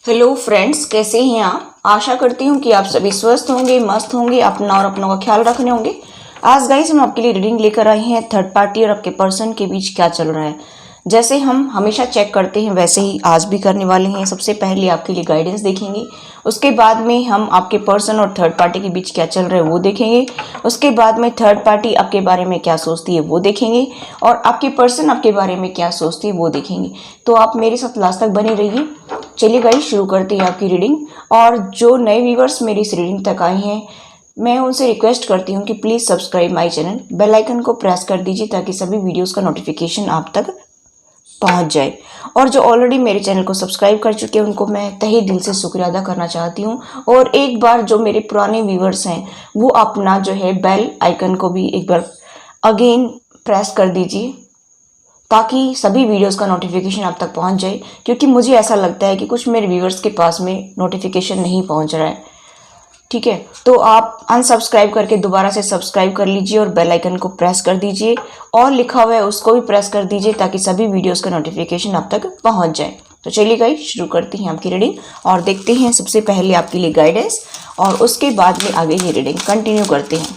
Hello friends, कैसे हैं आप। आशा करती हूँ कि आप सभी स्वस्थ होंगे, मस्त होंगे, अपना और अपनों का ख्याल रखने होंगे। आज गाइस हम आपके लिए रीडिंग लेकर आए हैं थर्ड पार्टी और आपके पर्सन के बीच क्या चल रहा है। जैसे हम हमेशा चेक करते हैं वैसे ही आज भी करने वाले हैं। सबसे पहले आपके लिए गाइडेंस देखेंगे, उसके बाद में हम आपके पर्सन और थर्ड पार्टी के बीच क्या चल रहा है वो देखेंगे। उसके बाद में थर्ड पार्टी आपके बारे में क्या सोचती है वो देखेंगे और आपके पर्सन आपके बारे में क्या सोचती है वो देखेंगे। तो आप मेरे साथ लास्ट तक बने रहिए। चलिए गाइस शुरू करते हैं आपकी रीडिंग। और जो नए व्यूवर्स मेरी इस रीडिंग तक आए हैं, मैं उनसे रिक्वेस्ट करती हूँ कि please subscribe my channel, bell icon को प्रेस कर दीजिए ताकि सभी वीडियोस का नोटिफिकेशन आप तक पहुंच जाए। और जो ऑलरेडी मेरे चैनल को सब्सक्राइब कर चुके हैं उनको मैं तहे दिल से शुक्रिया अदा करना चाहती हूँ। और एक बार जो मेरे पुराने व्यूवर्स हैं वो अपना जो है बेल आइकन को भी एक बार अगेन प्रेस कर दीजिए ताकि सभी वीडियोस का नोटिफिकेशन आप तक पहुंच जाए, क्योंकि मुझे ऐसा लगता है कि कुछ मेरे व्यूवर्स के पास में नोटिफिकेशन नहीं पहुंच रहा है। ठीक है, तो आप अनसब्सक्राइब करके दोबारा से सब्सक्राइब कर लीजिए और बेल आइकन को प्रेस कर दीजिए और लिखा हुआ है उसको भी प्रेस कर दीजिए ताकि सभी वीडियोस का नोटिफिकेशन आप तक पहुंच जाए। तो चलिए गाइस शुरू करते हैं आपकी रीडिंग और देखते हैं सबसे पहले आपके लिए गाइडेंस और उसके बाद में आगे की रीडिंग कंटिन्यू करते हैं।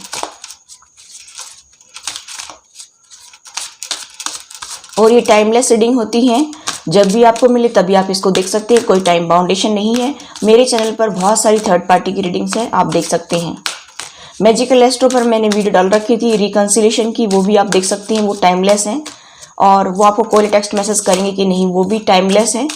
और ये टाइमलेस रीडिंग होती हैं, जब भी आपको मिले तभी आप इसको देख सकते हैं, कोई टाइम बाउंडेशन नहीं है। मेरे चैनल पर बहुत सारी थर्ड पार्टी की रीडिंग्स हैं, आप देख सकते हैं। मैजिकल एस्ट्रो पर मैंने वीडियो डाल रखी थी रिकंसिलेशन की, वो भी आप देख सकते हैं, वो टाइमलेस हैं। और वो आपको कॉल टेक्स्ट मैसेज करेंगे कि नहीं, वो भी टाइमलेस हैं।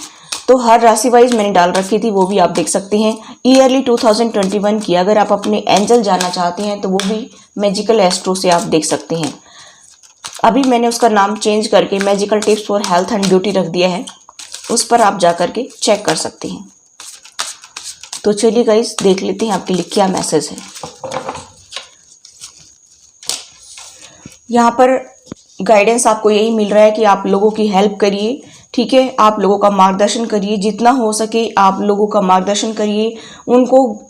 तो हर राशि वाइज मैंने डाल रखी थी, वो भी आप देख सकते हैं। ईयरली 2021 की अगर आप अपने एंजल जानना चाहते हैं तो वो भी मैजिकल एस्ट्रो से आप देख सकते हैं। अभी मैंने उसका नाम चेंज करके magical tips for health and beauty रख दिया है, उस पर आप जा करके चेक कर सकते हैं। तो चलिए गाइस देख लेते हैं आपके लिए क्या मैसेज है। यहाँ पर गाइडेंस आपको यही मिल रहा है कि आप लोगों की हेल्प करिए। ठीक है, आप लोगों का मार्गदर्शन करिए, जितना हो सके आप लोगों का मार्गदर्शन करिए, उनको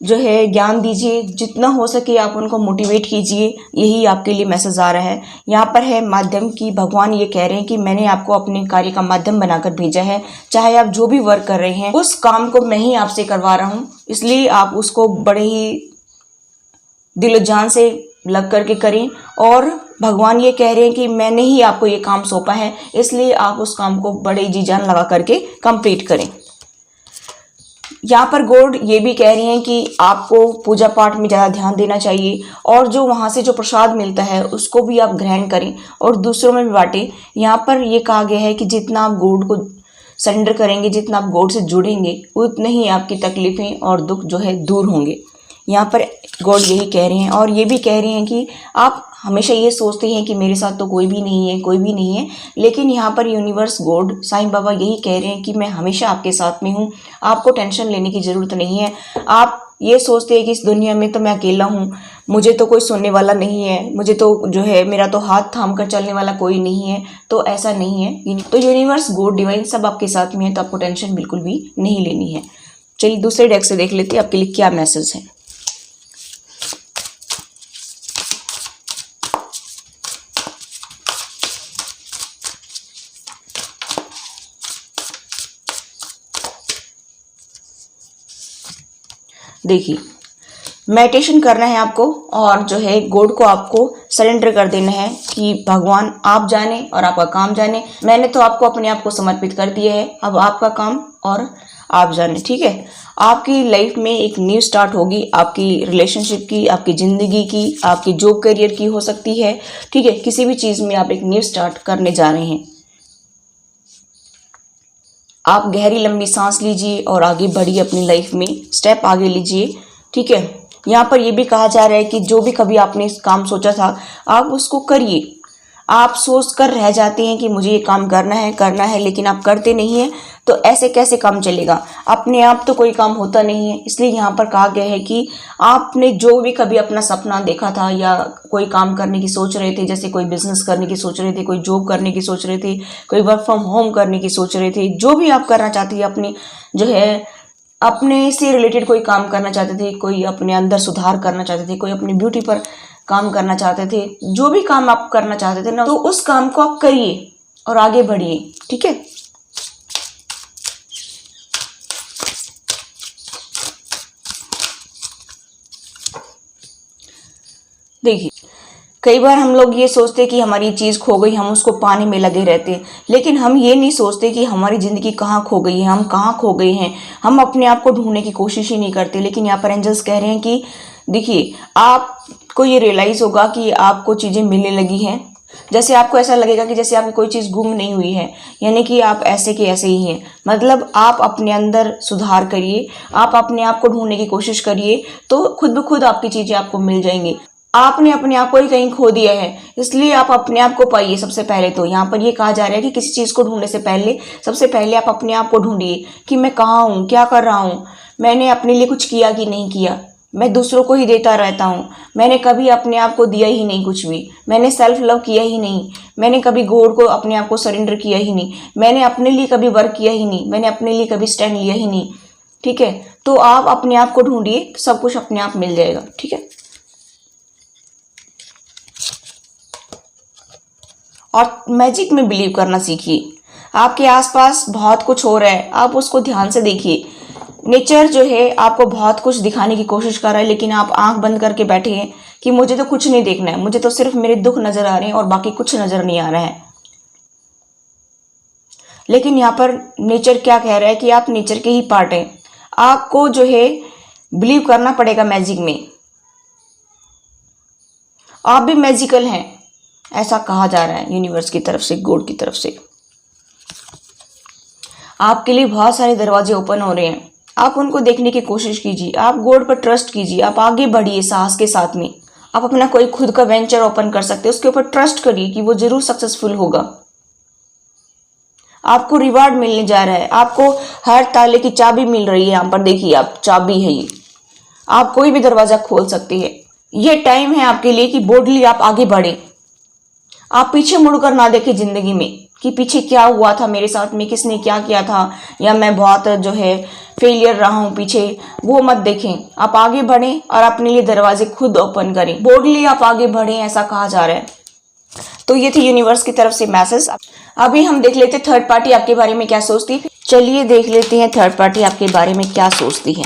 जो है ज्ञान दीजिए, जितना हो सके आप उनको मोटिवेट कीजिए। यही आपके लिए मैसेज आ रहा है। यहाँ पर है माध्यम की, भगवान ये कह रहे हैं कि मैंने आपको अपने कार्य का माध्यम बनाकर भेजा है। चाहे आप जो भी वर्क कर रहे हैं उस काम को मैं ही आपसे करवा रहा हूँ, इसलिए आप उसको बड़े ही दिलो जान से लग करके करें। और भगवान ये कह रहे हैं कि मैंने ही आपको ये काम सौंपा है, इसलिए आप उस काम को बड़े जी जान लगा करके कंप्लीट करें। यहाँ पर गॉड ये भी कह रही हैं कि आपको पूजा पाठ में ज़्यादा ध्यान देना चाहिए और जो वहाँ से जो प्रसाद मिलता है उसको भी आप ग्रहण करें और दूसरों में भी बांटें। यहाँ पर ये कहा गया है कि जितना आप गॉड को सरेंडर करेंगे, जितना आप गॉड से जुड़ेंगे, उतने ही आपकी तकलीफ़ें और दुख जो है दूर होंगे। यहाँ पर गॉड यही कह रहे हैं। और ये भी कह रहे हैं कि आप हमेशा ये सोचते हैं कि मेरे साथ तो कोई भी नहीं है, कोई भी नहीं है, लेकिन यहाँ पर यूनिवर्स गॉड साईं बाबा यही कह रहे हैं कि मैं हमेशा आपके साथ में हूँ, आपको टेंशन लेने की ज़रूरत नहीं है। आप ये सोचते हैं कि इस दुनिया में तो मैं अकेला हूँ, मुझे तो कोई सुनने वाला नहीं है, मुझे तो जो है मेरा तो हाथ थाम कर चलने वाला कोई नहीं है, तो ऐसा नहीं है। तो यूनिवर्स गॉड डिवाइन सब आपके साथ में है, तो आपको टेंशन बिल्कुल भी नहीं लेनी है। चलिए दूसरे डेक से देख लेते हैं आपके लिए क्या मैसेज है। देखिए, मेडिटेशन करना है आपको और जो है गॉड को आपको सरेंडर कर देना है कि भगवान आप जाने और आपका काम जाने। मैंने तो आपको अपने आप को समर्पित कर दिया है, अब आपका काम और आप जाने। ठीक है, आपकी लाइफ में एक न्यू स्टार्ट होगी, आपकी रिलेशनशिप की, आपकी ज़िंदगी की, आपकी जॉब करियर की हो सकती है। ठीक है, किसी भी चीज़ में आप एक न्यू स्टार्ट करने जा रहे हैं। आप गहरी लंबी सांस लीजिए और आगे बढ़िए, अपनी लाइफ में स्टेप आगे लीजिए। ठीक है, यहाँ पर यह भी कहा जा रहा है कि जो भी कभी आपने काम सोचा था आप उसको करिए। आप सोच कर रह जाते हैं कि मुझे ये काम करना है, लेकिन आप करते नहीं हैं, तो ऐसे कैसे काम चलेगा। अपने आप तो कोई काम होता नहीं है, इसलिए यहाँ पर कहा गया है कि आपने जो भी कभी अपना सपना देखा था या कोई काम करने की सोच रहे थे, जैसे कोई बिजनेस करने की सोच रहे थे, कोई जॉब करने की सोच रहे थे, कोई वर्क फ्रॉम होम करने की सोच रहे थे, जो भी आप करना चाहते थे, अपनी जो है अपने से रिलेटेड कोई काम करना चाहते थे, कोई अपने अंदर सुधार करना चाहते थे, कोई अपनी ब्यूटी पर काम करना चाहते थे, जो भी काम आप करना चाहते थे ना, तो उस काम को आप करिए और आगे बढ़िए। ठीक है, देखिए, कई बार हम लोग ये सोचते कि हमारी चीज़ खो गई, हम उसको पाने में लगे रहते हैं, लेकिन हम ये नहीं सोचते कि हमारी ज़िंदगी कहाँ खो गई है, हम कहाँ खो गए हैं। हम अपने आप को ढूंढने की कोशिश ही नहीं करते। लेकिन यहाँ पर एंजल्स कह रहे हैं कि देखिए, आपको ये रियलाइज़ होगा कि आपको चीज़ें मिलने लगी हैं। जैसे आपको ऐसा लगेगा कि जैसे आपकी कोई चीज़ गुम नहीं हुई है, यानी कि आप ऐसे के ऐसे ही हैं। मतलब आप अपने अंदर सुधार करिए, आप अपने आप को ढूंढने की कोशिश करिए, तो खुद ब खुद आपकी चीज़ें आपको मिल जाएंगी। आपने अपने आप को ही कहीं खो दिया है, इसलिए आप अपने आप को पाइए। सबसे पहले तो यहाँ पर ये कहा जा रहा है कि किसी चीज़ को ढूंढने से पहले सबसे पहले आप अपने आप को ढूंढिए कि मैं कहाँ हूँ, क्या कर रहा हूँ, मैंने अपने लिए कुछ किया कि नहीं किया। मैं दूसरों को ही देता रहता हूँ, मैंने कभी अपने आप को दिया ही नहीं कुछ भी, मैंने सेल्फ लव किया ही नहीं, मैंने कभी गॉड को अपने आप को सरेंडर किया ही नहीं, मैंने अपने लिए कभी वर्क किया ही नहीं, मैंने अपने लिए कभी स्टैंड लिया ही नहीं। ठीक है, तो आप अपने आप को ढूंढिए, सब कुछ अपने आप मिल जाएगा। ठीक है, और मैजिक में बिलीव करना सीखिए। आपके आसपास बहुत कुछ हो रहा है, आप उसको ध्यान से देखिए। नेचर जो है आपको बहुत कुछ दिखाने की कोशिश कर रहा है, लेकिन आप आंख बंद करके बैठे हैं कि मुझे तो कुछ नहीं देखना है, मुझे तो सिर्फ मेरे दुख नजर आ रहे हैं और बाकी कुछ नजर नहीं आ रहा है। लेकिन यहाँ पर नेचर क्या कह रहा है कि आप नेचर के ही पार्ट हैं। आपको जो है बिलीव करना पड़ेगा मैजिक में। आप भी मैजिकल हैं, ऐसा कहा जा रहा है यूनिवर्स की तरफ से, गॉड की तरफ से। आपके लिए बहुत सारे दरवाजे ओपन हो रहे हैं, आप उनको देखने की कोशिश कीजिए। आप गॉड पर ट्रस्ट कीजिए, आप आगे बढ़िए साहस के साथ में। आप अपना कोई खुद का वेंचर ओपन कर सकते हैं, उसके ऊपर ट्रस्ट करिए कि वो जरूर सक्सेसफुल होगा। आपको रिवार्ड मिलने जा रहा है, आपको हर ताले की चाबी मिल रही है। यहाँ पर देखिए, आप चाबी है ये, आप कोई भी दरवाजा खोल सकते हैं। ये टाइम है आपके लिए कि बोल्डली आप आगे बढ़े। आप पीछे मुड़कर ना देखें जिंदगी में कि पीछे क्या हुआ था मेरे साथ में, किसने क्या किया था, या मैं बहुत जो है फेलियर रहा हूं पीछे, वो मत देखें। आप आगे बढ़ें और अपने लिए दरवाजे खुद ओपन करें, बोल्डली आप आगे बढ़ें, ऐसा कहा जा रहा है। तो ये थी यूनिवर्स की तरफ से मैसेज। अभी हम देख लेते थर्ड पार्टी आपके बारे में क्या सोचती है। चलिए देख लेते हैं थर्ड पार्टी आपके बारे में क्या सोचती है।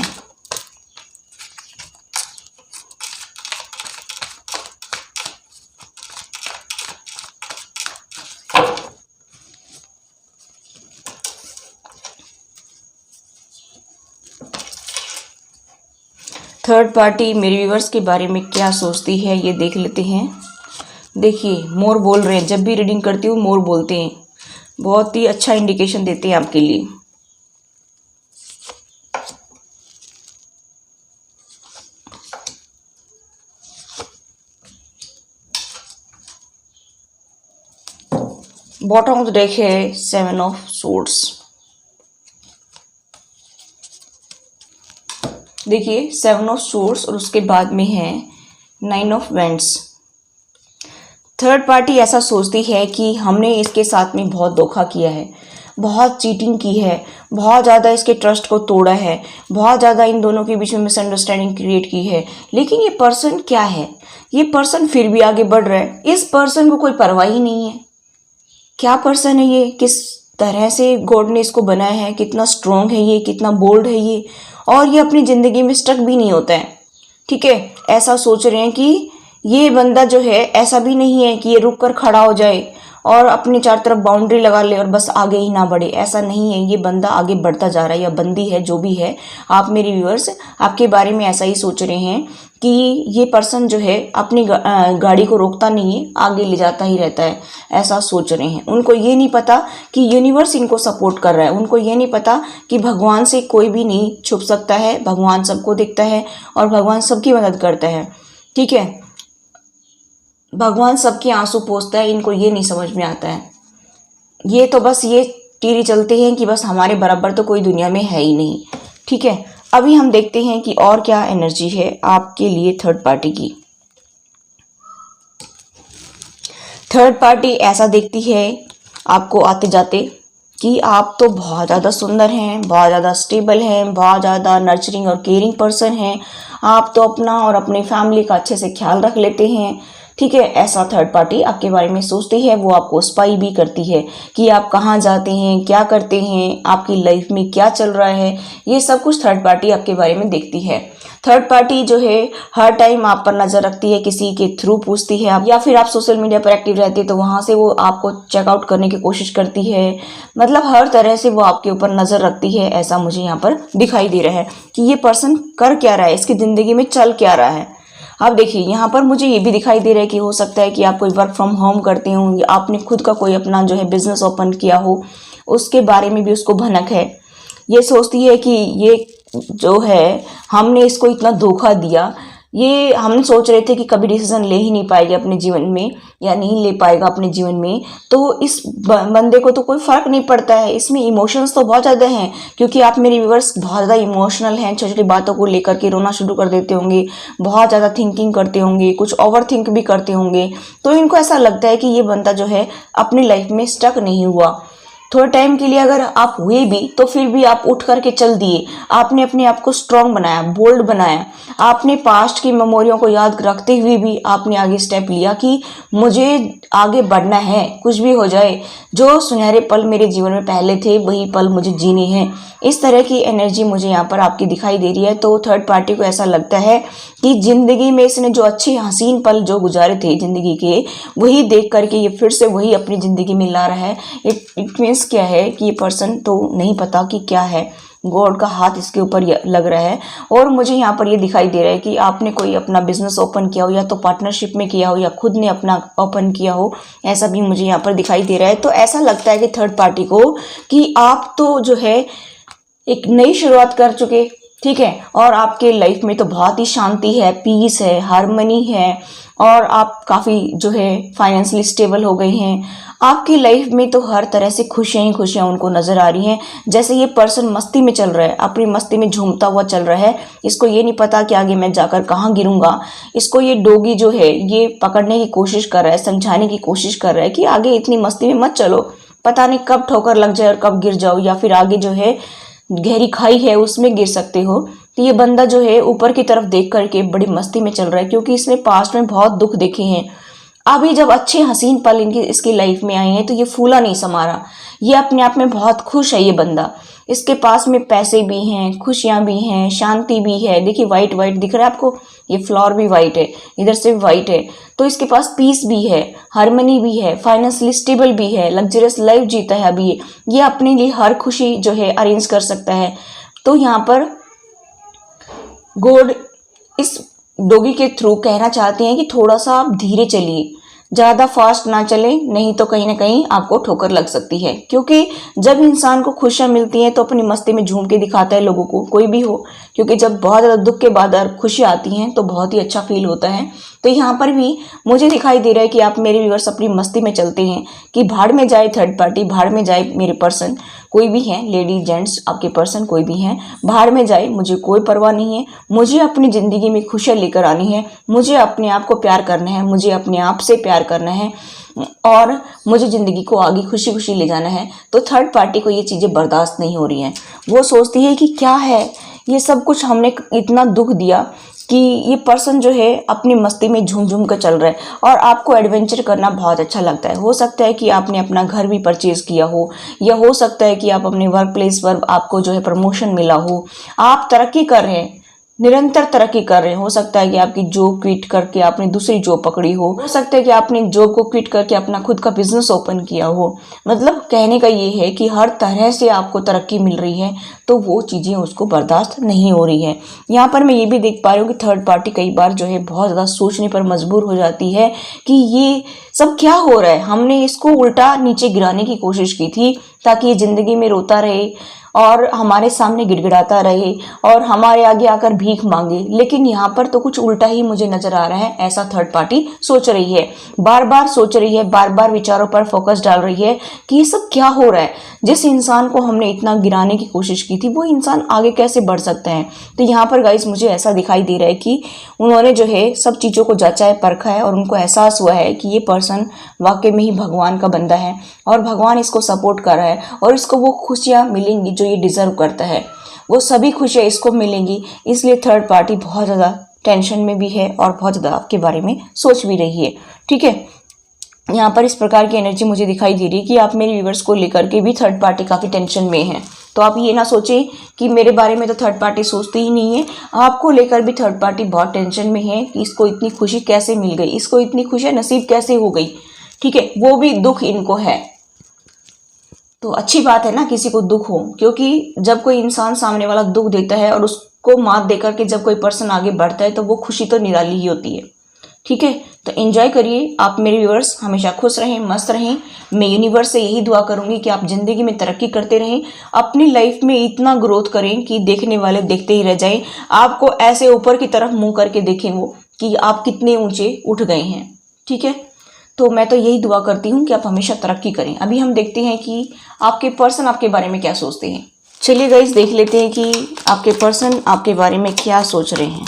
थर्ड पार्टी मेरे व्यूवर्स के बारे में क्या सोचती है, ये देख लेते हैं। देखिए, मोर बोल रहे हैं। जब भी रीडिंग करती हूँ मोर बोलते हैं, बहुत ही अच्छा इंडिकेशन देते हैं आपके लिए। बॉटम ऑफ द डेक है 7 ऑफ सोर्ड्स। देखिए, 7 ऑफ सोर्ड्स और उसके बाद में है 9 ऑफ वेंड्स। थर्ड पार्टी ऐसा सोचती है कि हमने इसके साथ में बहुत धोखा किया है, बहुत चीटिंग की है, बहुत ज़्यादा इसके ट्रस्ट को तोड़ा है, बहुत ज़्यादा इन दोनों के बीच में मिसअंडरस्टैंडिंग क्रिएट की है। लेकिन ये पर्सन क्या है, ये पर्सन फिर भी आगे बढ़ रहा है। इस पर्सन को कोई परवाह ही नहीं है। क्या पर्सन है ये, किस तरह से गॉड ने इसको बनाया है, कितना स्ट्रॉन्ग है ये, कितना बोल्ड है ये, और ये अपनी ज़िंदगी में स्टक भी नहीं होता है। ठीक है, ऐसा सोच रहे हैं कि ये बंदा जो है, ऐसा भी नहीं है कि ये रुक कर खड़ा हो जाए और अपने चारों तरफ बाउंड्री लगा ले और बस आगे ही ना बढ़े। ऐसा नहीं है, ये बंदा आगे बढ़ता जा रहा है, या बंदी है, जो भी है। आप मेरे व्यूअर्स आपके बारे में ऐसा ही सोच रहे हैं कि ये पर्सन जो है अपनी गाड़ी को रोकता नहीं है, आगे ले जाता ही रहता है, ऐसा सोच रहे हैं। उनको ये नहीं पता कि यूनिवर्स इनको सपोर्ट कर रहा है। उनको ये नहीं पता कि भगवान से कोई भी नहीं छुप सकता है, भगवान सबको देखता है और भगवान सबकी मदद करता है। ठीक है, भगवान सबके आंसू पोंछता है, इनको ये नहीं समझ में आता है। ये तो बस ये टीरी चलते हैं कि बस हमारे बराबर तो कोई दुनिया में है ही नहीं। ठीक है, अभी हम देखते हैं कि और क्या एनर्जी है आपके लिए थर्ड पार्टी की। थर्ड पार्टी ऐसा देखती है आपको आते जाते कि आप तो बहुत ज़्यादा सुंदर हैं, बहुत ज़्यादा स्टेबल हैं, बहुत ज़्यादा नर्चरिंग और केयरिंग पर्सन हैं। आप तो अपना और अपनी फैमिली का अच्छे से ख्याल रख लेते हैं। ठीक है। ऐसा थर्ड पार्टी आपके बारे में सोचती है, वो आपको स्पाई भी करती है कि आप कहाँ जाते हैं, क्या करते हैं, आपकी लाइफ में क्या चल रहा है, ये सब कुछ थर्ड पार्टी आपके बारे में देखती है। थर्ड पार्टी जो है हर टाइम आप पर नज़र रखती है, किसी के थ्रू पूछती है आप, या फिर आप सोशल मीडिया पर एक्टिव रहते हैं तो वहाँ से वो आपको चेकआउट करने की कोशिश करती है। मतलब हर तरह से वो आपके ऊपर नज़र रखती है, ऐसा मुझे यहाँ पर दिखाई दे रहा है कि ये पर्सन कर क्या रहा है, इसकी ज़िंदगी में चल क्या रहा है। अब देखिए यहाँ पर मुझे ये भी दिखाई दे रहा है कि हो सकता है कि आप कोई वर्क फ्रॉम होम करते हो, या आपने खुद का कोई अपना जो है बिजनेस ओपन किया हो, उसके बारे में भी उसको भनक है। ये सोचती है कि ये जो है हमने इसको इतना धोखा दिया, ये हम सोच रहे थे कि कभी डिसीजन ले ही नहीं पाएगा अपने जीवन में, या नहीं ले पाएगा अपने जीवन में, तो इस बंदे को तो कोई फर्क नहीं पड़ता है। इसमें इमोशंस तो बहुत ज़्यादा हैं, क्योंकि आप मेरे व्यूअर्स बहुत ज़्यादा इमोशनल हैं, छोटी छोटी बातों को लेकर के रोना शुरू कर देते होंगे, बहुत ज़्यादा थिंकिंग करते होंगे, कुछ ओवर थिंक भी करते होंगे। तो इनको ऐसा लगता है कि ये बंदा जो है अपनी लाइफ में स्टक नहीं हुआ। थोड़े टाइम के लिए अगर आप हुए भी तो फिर भी आप उठ करके चल दिए, आपने अपने आप को स्ट्रांग बनाया, बोल्ड बनाया, आपने पास्ट की मेमोरियों को याद रखते हुए भी आपने आगे स्टेप लिया कि मुझे आगे बढ़ना है, कुछ भी हो जाए, जो सुनहरे पल मेरे जीवन में पहले थे वही पल मुझे जीने हैं। इस तरह की एनर्जी मुझे यहाँ पर आपकी दिखाई दे रही है। तो थर्ड पार्टी को ऐसा लगता है कि जिंदगी में इसने जो अच्छे हसीन पल जो गुजारे थे जिंदगी के, वही देख करके ये फिर से वही अपनी जिंदगी में ला रहा है। इट मीन्स क्या है कि ये पर्सन तो नहीं पता कि क्या है, गॉड का हाथ इसके ऊपर लग रहा है। और मुझे यहाँ पर ये दिखाई दे रहा है कि आपने कोई अपना बिजनेस ओपन किया हो, या तो पार्टनरशिप में किया हो, या खुद ने अपना ओपन किया हो, ऐसा भी मुझे यहाँ पर दिखाई दे रहा है। तो ऐसा लगता है कि थर्ड पार्टी को कि आप तो जो है एक नई शुरुआत कर चुके, ठीक है, और आपके लाइफ में तो बहुत ही शांति है, पीस है, हार्मनी है, और आप काफ़ी जो है फाइनेंशियली स्टेबल हो गए हैं। आपकी लाइफ में तो हर तरह से खुशियाँ ही खुशियाँ उनको नज़र आ रही हैं। जैसे ये पर्सन मस्ती में चल रहा है, अपनी मस्ती में झूमता हुआ चल रहा है। इसको ये नहीं पता कि आगे मैं जाकर कहाँ गिरूंगा। इसको ये डोगी जो है ये पकड़ने की कोशिश कर रहा है, समझाने की कोशिश कर रहा है कि आगे इतनी मस्ती में मत चलो, पता नहीं कब ठोकर लग जाए और कब गिर जाओ, या फिर आगे जो है गहरी खाई है उसमें गिर सकते हो। तो ये बंदा जो है ऊपर की तरफ देख करके बड़ी मस्ती में चल रहा है, क्योंकि इसने पास्ट में बहुत दुख देखे हैं। अभी जब अच्छे हसीन पल इसकी लाइफ में आए हैं तो ये फूला नहीं समा रहा, ये अपने आप में बहुत खुश है। ये बंदा, इसके पास में पैसे भी हैं, खुशियां भी हैं, शांति भी है। देखिए वाइट वाइट दिख रहा है आपको, ये फ्लोर भी वाइट है, इधर से भी वाइट है। तो इसके पास पीस भी है, हार्मनी भी है, फाइनेंशियली स्टेबल भी है, लग्जरियस लाइफ जीता है अभी ये अपने लिए हर खुशी जो है अरेंज कर सकता है। तो यहाँ पर गॉड इस डॉगी के थ्रू कहना चाहते हैं कि थोड़ा सा आप धीरे चलिए, ज़्यादा फास्ट ना चले, नहीं तो कहीं ना कहीं आपको ठोकर लग सकती है। क्योंकि जब इंसान को खुशियाँ मिलती हैं तो अपनी मस्ती में झूम के दिखाता है लोगों को, कोई भी हो, क्योंकि जब बहुत ज़्यादा दुख के बाद खुशी आती हैं तो बहुत ही अच्छा फील होता है। तो यहाँ पर भी मुझे दिखाई दे रहा है कि आप मेरे व्यूअर्स अपनी मस्ती में चलते हैं कि भाड़ में जाए थर्ड पार्टी, भाड़ में जाए मेरे पर्सन, कोई भी हैं, लेडी जेंट्स आपके पर्सन कोई भी हैं, भाड़ में जाए, मुझे कोई परवाह नहीं है। मुझे अपनी ज़िंदगी में खुशियाँ लेकर आनी है, मुझे अपने आप को प्यार करना है, मुझे अपने आप से प्यार करना है, और मुझे ज़िंदगी को आगे खुशी खुशी ले जाना है। तो थर्ड पार्टी को ये चीज़ें बर्दाश्त नहीं हो रही हैं। वो सोचती है कि क्या है ये सब कुछ, हमने इतना दुख दिया कि ये पर्सन जो है अपनी मस्ती में झूम झूम कर चल रहा है। और आपको एडवेंचर करना बहुत अच्छा लगता है। हो सकता है कि आपने अपना घर भी परचेज़ किया हो, या हो सकता है कि आप अपने वर्क प्लेस पर आपको जो है प्रमोशन मिला हो, आप तरक्की कर रहे हैं, निरंतर तरक्की कर रहे हैं। हो सकता है कि आपकी जॉब क्विट करके आपने दूसरी जॉब पकड़ी हो सकता है कि आपने जॉब को क्विट करके अपना खुद का बिजनेस ओपन किया हो। मतलब कहने का ये है कि हर तरह से आपको तरक्की मिल रही है, तो वो चीज़ें उसको बर्दाश्त नहीं हो रही है। यहाँ पर मैं ये भी देख पा रही हूँ कि थर्ड पार्टी कई बार जो है बहुत ज़्यादा सोचने पर मजबूर हो जाती है कि ये सब क्या हो रहा है। हमने इसको उल्टा नीचे गिराने की कोशिश की थी ताकि ये ज़िंदगी में रोता रहे और हमारे सामने गिड़गिड़ाता रहे और हमारे आगे आकर भीख मांगे, लेकिन यहाँ पर तो कुछ उल्टा ही मुझे नजर आ रहा है। ऐसा थर्ड पार्टी सोच रही है, बार बार सोच रही है, बार बार विचारों पर फोकस डाल रही है कि ये सब क्या हो रहा है। जिस इंसान को हमने इतना गिराने की कोशिश की थी वो इंसान आगे कैसे बढ़ सकता है। तो यहाँ पर गाइस मुझे ऐसा दिखाई दे रहा है कि उन्होंने जो है सब चीज़ों को जांचा है, परखा है, और उनको एहसास हुआ है कि ये पर्सन वाकई में ही भगवान का बंदा है और भगवान इसको सपोर्ट कर रहा है और इसको वो खुशियाँ मिलेंगी जो ये डिज़र्व करता है, वो सभी खुशियाँ इसको मिलेंगी। इसलिए थर्ड पार्टी बहुत ज़्यादा टेंशन में भी है और बहुत ज़्यादा आपके बारे में सोच भी रही है। ठीक है, यहाँ पर इस प्रकार की एनर्जी मुझे दिखाई दे रही है कि आप मेरे व्यूवर्स को लेकर के भी थर्ड पार्टी काफ़ी टेंशन में है। तो आप ये ना सोचें कि मेरे बारे में तो थर्ड पार्टी सोचती ही नहीं है, आपको लेकर भी थर्ड पार्टी बहुत टेंशन में है कि इसको इतनी खुशी कैसे मिल गई, इसको इतनी खुशी नसीब कैसे हो गई। ठीक है, वो भी दुख इनको है। तो अच्छी बात है ना किसी को दुख हो, क्योंकि जब कोई इंसान सामने वाला दुख देता है और उसको मात देकर के जब कोई पर्सन आगे बढ़ता है तो वो खुशी तो निराली ही होती है। ठीक है, तो एंजॉय करिए। आप मेरे व्यूअर्स हमेशा खुश रहें, मस्त रहें। मैं यूनिवर्स से यही दुआ करूंगी कि आप जिंदगी में तरक्की करते रहें, अपनी लाइफ में इतना ग्रोथ करें कि देखने वाले देखते ही रह जाएं, आपको ऐसे ऊपर की तरफ मुंह करके देखें वो कि आप कितने ऊंचे उठ गए हैं। ठीक है, तो मैं तो यही दुआ करती हूँ कि आप हमेशा तरक्की करें। अभी हम देखते हैं कि आपके पर्सन आपके बारे में क्या सोचते हैं। चलिए गाइस देख लेते हैं कि आपके पर्सन आपके बारे में क्या सोच रहे हैं।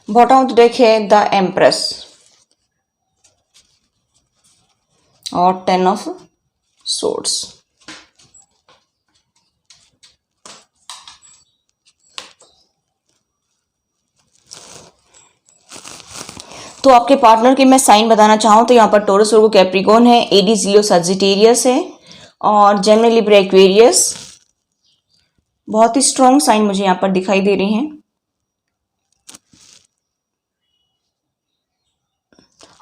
बॉटम ऑफ द डेक है द एम्प्रेस और 10 ऑफ सोर्ड्स। तो आपके पार्टनर के मैं साइन बताना चाहूँ तो यहाँ पर टोरस, वर्गो, कैप्रिकॉर्न है, एडीज, लियो, सजिटेरियस है और जेमिनी, लिब्रा, एक्वेरियस। बहुत ही स्ट्रॉन्ग साइन मुझे यहाँ पर दिखाई दे रहे हैं।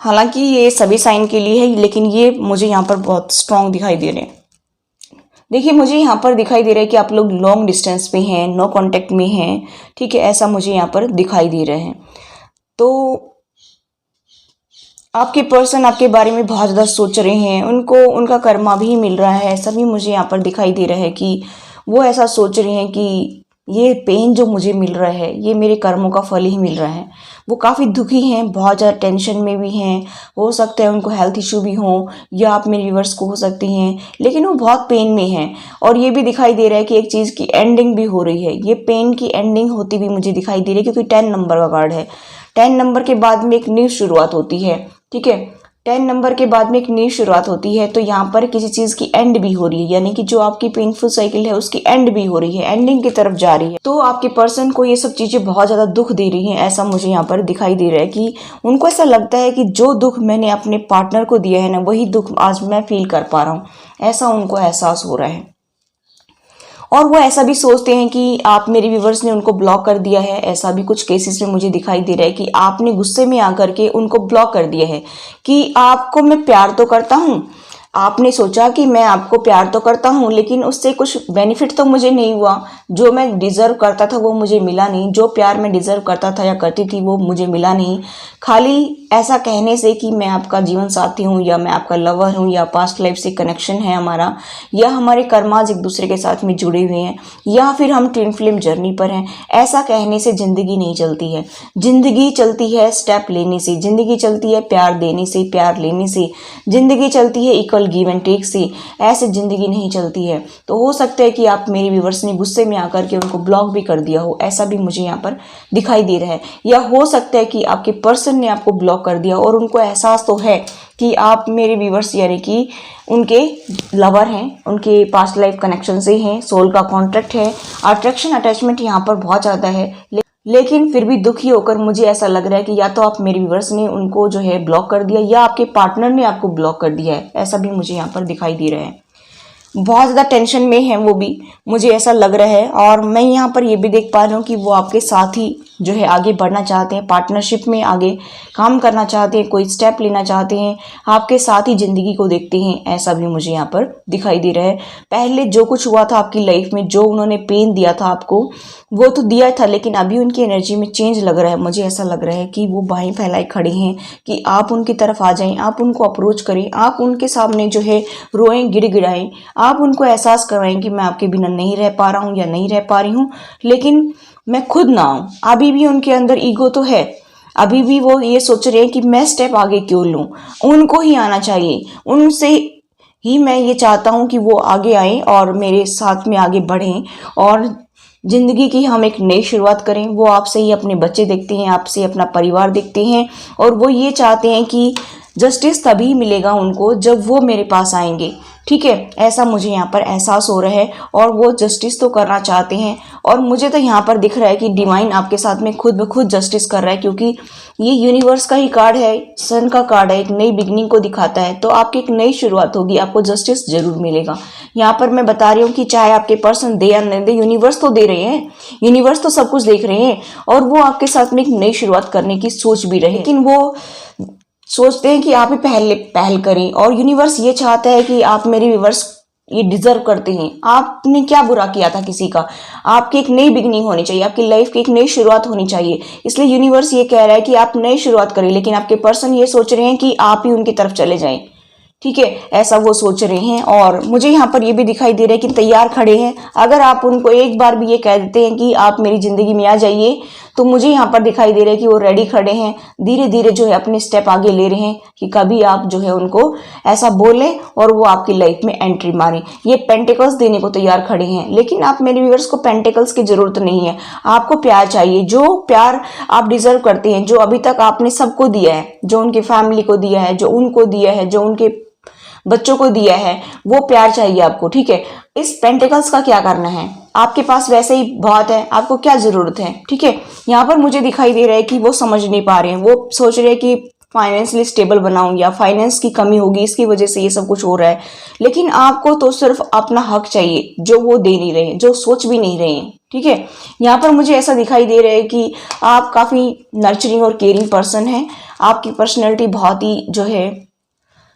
हालांकि ये सभी साइन के लिए है, लेकिन ये मुझे यहाँ पर बहुत स्ट्रॉन्ग दिखाई दे रहे हैं। देखिए मुझे यहाँ पर दिखाई दे रहा है कि आप लोग लॉन्ग डिस्टेंस पे हैं, नो कांटेक्ट में हैं। ठीक है, ऐसा मुझे यहाँ पर दिखाई दे रहा है। तो आपके पर्सन आपके बारे में बहुत ज़्यादा सोच रहे हैं, उनको उनका कर्मा भी मिल रहा है। ऐसा भी मुझे यहाँ पर दिखाई दे रहा है कि वो ऐसा सोच रहे हैं कि ये पेन जो मुझे मिल रहा है ये मेरे कर्मों का फल ही मिल रहा है। वो काफ़ी दुखी हैं, बहुत ज़्यादा टेंशन में भी हैं। हो सकता है उनको हेल्थ इशू भी हो, या आप मेरे व्यूअर्स को हो सकती हैं, लेकिन वो बहुत पेन में हैं। और ये भी दिखाई दे रहा है कि एक चीज़ की एंडिंग भी हो रही है। ये पेन की एंडिंग होती भी मुझे दिखाई दे रही है, क्योंकि 10 नंबर का कार्ड है। 10 नंबर के बाद में एक न्यू शुरुआत होती है। ठीक है, 10 नंबर के बाद में एक नई शुरुआत होती है। तो यहाँ पर किसी चीज़ की एंड भी हो रही है, यानी कि जो आपकी पेनफुल साइकिल है उसकी एंड भी हो रही है, एंडिंग की तरफ जा रही है। तो आपके पर्सन को ये सब चीज़ें बहुत ज़्यादा दुख दे रही हैं, ऐसा मुझे यहाँ पर दिखाई दे रहा है कि उनको ऐसा लगता है कि जो दुख मैंने अपने पार्टनर को दिया है ना, वही दुख आज मैं फील कर पा रहा हूँ, ऐसा उनको एहसास हो रहा है। और वो ऐसा भी सोचते हैं कि आप मेरे व्यूवर्स ने उनको ब्लॉक कर दिया है। ऐसा भी कुछ केसेस में मुझे दिखाई दे रहा है कि आपने गुस्से में आकर के उनको ब्लॉक कर दिया है कि आपको मैं प्यार तो करता हूँ, आपने सोचा कि मैं आपको प्यार तो करता हूँ, लेकिन उससे कुछ बेनिफिट तो मुझे नहीं हुआ। जो मैं डिज़र्व करता था वो मुझे मिला नहीं, जो प्यार मैं डिज़र्व करता था या करती थी वो मुझे मिला नहीं। खाली ऐसा कहने से कि मैं आपका जीवन साथी हूँ या मैं आपका लवर हूँ या पास्ट लाइफ से कनेक्शन है हमारा, या हमारे कर्माज एक दूसरे के साथ में जुड़े हुए हैं, या फिर हम ट्विन फ्लेम जर्नी पर हैं, ऐसा कहने से ज़िंदगी नहीं चलती है। ज़िंदगी चलती है स्टेप लेने से, ज़िंदगी चलती है प्यार देने से, प्यार लेने से, ज़िंदगी चलती है इक्वल गिव एंड टेक से। ऐसे ज़िंदगी नहीं चलती है। तो हो सकता है कि आप मेरे व्यूवर्स ने गुस्से में आकर के उनको ब्लॉक भी कर दिया हो, ऐसा भी मुझे यहाँ पर दिखाई दे रहा है। या हो सकता है कि आपके पर्सन ने आपको ब्लॉक कर दिया और उनको एहसास तो है कि आप मेरे व्यूवर्स यानी कि उनके लवर हैं, उनके पास्ट लाइफ कनेक्शन से हैं, सोल का कॉन्ट्रैक्ट है, अट्रैक्शन अटैचमेंट यहाँ पर बहुत ज़्यादा है। लेकिन फिर भी दुखी होकर मुझे ऐसा लग रहा है कि या तो आप मेरे व्यूवर्स ने उनको जो है ब्लॉक कर दिया, या आपके पार्टनर ने आपको ब्लॉक कर दिया है। ऐसा भी मुझे यहाँ पर दिखाई दे रहा है। बहुत ज़्यादा टेंशन में है वो भी, मुझे ऐसा लग रहा है। और मैं यहाँ पर ये भी देख पा रही हूँ कि वो आपके साथ ही जो है आगे बढ़ना चाहते हैं, पार्टनरशिप में आगे काम करना चाहते हैं, कोई स्टेप लेना चाहते हैं, आपके साथ ही ज़िंदगी को देखते हैं। ऐसा भी मुझे यहाँ पर दिखाई दे रहा है। पहले जो कुछ हुआ था आपकी लाइफ में, जो उन्होंने पेन दिया था आपको, वो तो दिया था, लेकिन अभी उनकी एनर्जी में चेंज लग रहा है। मुझे ऐसा लग रहा है कि वो बाहें फैलाए खड़े हैं कि आप उनकी तरफ आ जाएं, आप उनको अप्रोच करें, आप उनके सामने जो है रोएं, गिड़गिड़ाएं, आप उनको एहसास करवाएं कि मैं आपके बिना नहीं रह पा रहा हूँ या नहीं रह पा रही हूँ, लेकिन मैं खुद ना हूँ। अभी भी उनके अंदर ईगो तो है, अभी भी वो ये सोच रहे हैं कि मैं स्टेप आगे क्यों लूँ, उनको ही आना चाहिए। उनसे ही मैं ये चाहता हूँ कि वो आगे आए और मेरे साथ में आगे बढ़ें और जिंदगी की हम एक नई शुरुआत करें। वो आपसे ही अपने बच्चे देखते हैं, आपसे अपना परिवार देखते हैं, और वो ये चाहते हैं कि जस्टिस तभी मिलेगा उनको जब वो मेरे पास आएंगे। ठीक है, ऐसा मुझे यहाँ पर एहसास हो रहा है और वो जस्टिस तो करना चाहते हैं। और मुझे तो यहाँ पर दिख रहा है कि डिवाइन आपके साथ में खुद ब खुद जस्टिस कर रहा है, क्योंकि ये यूनिवर्स का ही कार्ड है, सन का कार्ड है, एक नई बिगनिंग को दिखाता है। तो आपकी एक नई शुरुआत होगी, आपको जस्टिस जरूर मिलेगा। यहाँ पर मैं बता रही हूँ कि चाहे आपके पर्सन दे या नहीं दे, यूनिवर्स तो दे रहे हैं, यूनिवर्स तो सब कुछ देख रहे हैं और वो आपके साथ में एक नई शुरुआत करने की सोच भी रहे, लेकिन वो सोचते हैं कि आप ही पहल करें। और यूनिवर्स ये चाहता है कि आप मेरे व्यूवर्स ये डिजर्व करते हैं। आपने क्या बुरा किया था किसी का? आपकी एक नई बिगनिंग होनी चाहिए, आपकी लाइफ की एक नई शुरुआत होनी चाहिए। इसलिए यूनिवर्स ये कह रहा है कि आप नई शुरुआत करें, लेकिन आपके पर्सन ये सोच रहे हैं कि आप ही उनकी तरफ चले जाएं। ठीक है, ऐसा वो सोच रहे हैं। और मुझे यहाँ पर ये भी दिखाई दे रहा है कि तैयार खड़े हैं। अगर आप उनको एक बार भी ये कह देते हैं कि आप मेरी जिंदगी में आ जाइए, तो मुझे यहाँ पर दिखाई दे रहा है कि वो रेडी खड़े हैं, धीरे धीरे जो है अपने स्टेप आगे ले रहे हैं कि कभी आप जो है उनको ऐसा बोलें और वो आपकी लाइफ में एंट्री मारें। ये पेंटिकल्स देने को तैयार खड़े हैं, लेकिन आप मेरे व्यूअर्स को पेंटिकल्स की जरूरत नहीं है। आपको प्यार चाहिए, जो प्यार आप डिजर्व करते हैं, जो अभी तक आपने सबको दिया है, जो उनकी फैमिली को दिया है, जो उनको दिया है, जो उनके बच्चों को दिया है, वो प्यार चाहिए आपको। ठीक है, इस पेंटिकल्स का क्या करना है? आपके पास वैसे ही बहुत है, आपको क्या जरूरत है? ठीक है, यहाँ पर मुझे दिखाई दे रहा है कि वो समझ नहीं पा रहे हैं। वो सोच रहे हैं कि फाइनेंशियली स्टेबल बनाऊं या फाइनेंस की कमी होगी, इसकी वजह से ये सब कुछ हो रहा है। लेकिन आपको तो सिर्फ अपना हक चाहिए, जो वो दे नहीं रहे, जो सोच भी नहीं रहे हैं। ठीक है, यहाँ पर मुझे ऐसा दिखाई दे रहा है कि आप काफी नर्चरिंग और केयरिंग पर्सन हैं। आपकी पर्सनैलिटी बहुत ही जो है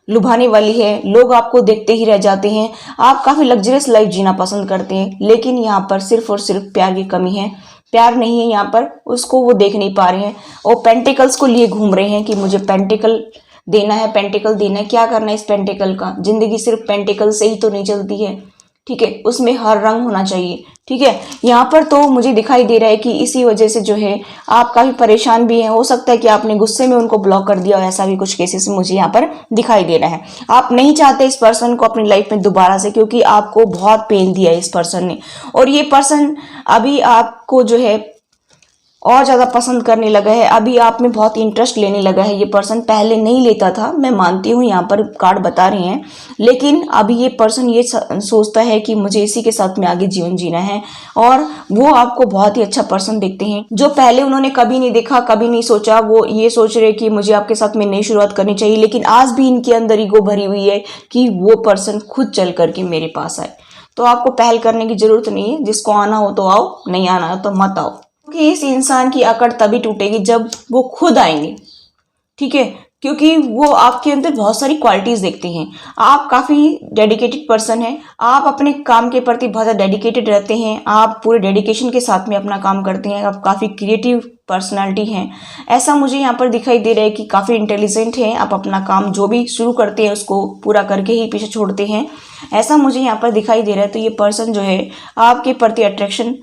लुभाने वाली है, लोग आपको देखते ही रह जाते हैं। आप काफी लग्जरियस लाइफ जीना पसंद करते हैं, लेकिन यहाँ पर सिर्फ और सिर्फ प्यार की कमी है, प्यार नहीं है यहाँ पर, उसको वो देख नहीं पा रहे हैं। और पेंटिकल्स को लिए घूम रहे हैं कि मुझे पेंटिकल देना है, पेंटिकल देना है। क्या करना है इस पेंटिकल का? जिंदगी सिर्फ पेंटिकल से ही तो नहीं चलती है। ठीक है, उसमें हर रंग होना चाहिए। ठीक है, यहाँ पर तो मुझे दिखाई दे रहा है कि इसी वजह से जो है आप काफी परेशान भी हैं। हो सकता है कि आपने गुस्से में उनको ब्लॉक कर दिया, ऐसा भी कुछ केसेस मुझे यहाँ पर दिखाई दे रहा है। आप नहीं चाहते इस पर्सन को अपनी लाइफ में दोबारा से, क्योंकि आपको बहुत पेन दिया है इस पर्सन ने। और ये पर्सन अभी आपको जो है और ज्यादा पसंद करने लगा है, अभी आप में बहुत इंटरेस्ट लेने लगा है। ये पर्सन पहले नहीं लेता था, मैं मानती हूँ, यहाँ पर कार्ड बता रहे हैं, लेकिन अभी ये पर्सन ये सोचता है कि मुझे इसी के साथ में आगे जीवन जीना है। और वो आपको बहुत ही अच्छा पर्सन देखते हैं, जो पहले उन्होंने कभी नहीं देखा, कभी नहीं सोचा। वो ये सोच रहे कि मुझे आपके साथ में नई शुरुआत करनी चाहिए, लेकिन आज भी इनके अंदर ईगो भरी हुई है कि वो पर्सन खुद चल करके मेरे पास आए। तो आपको पहल करने की जरूरत नहीं है, जिसको आना हो तो आओ, नहीं आना हो तो मत आओ, क्योंकि इस इंसान की अकड़ तभी टूटेगी जब वो खुद आएंगे। ठीक है, क्योंकि वो आपके अंदर बहुत सारी क्वालिटीज देखते हैं। आप काफी डेडिकेटेड पर्सन हैं, आप अपने काम के प्रति बहुत ज़्यादा डेडिकेटेड रहते हैं, आप पूरे डेडिकेशन के साथ में अपना काम करते हैं, आप काफी क्रिएटिव पर्सनालिटी हैं। ऐसा मुझे यहाँ पर दिखाई दे रहा है कि काफी इंटेलिजेंट हैं, आप अपना काम जो भी शुरू करते हैं उसको पूरा करके ही पीछे छोड़ते हैं, ऐसा मुझे यहाँ पर दिखाई दे रहा है। तो ये पर्सन जो है आपके प्रति अट्रैक्शन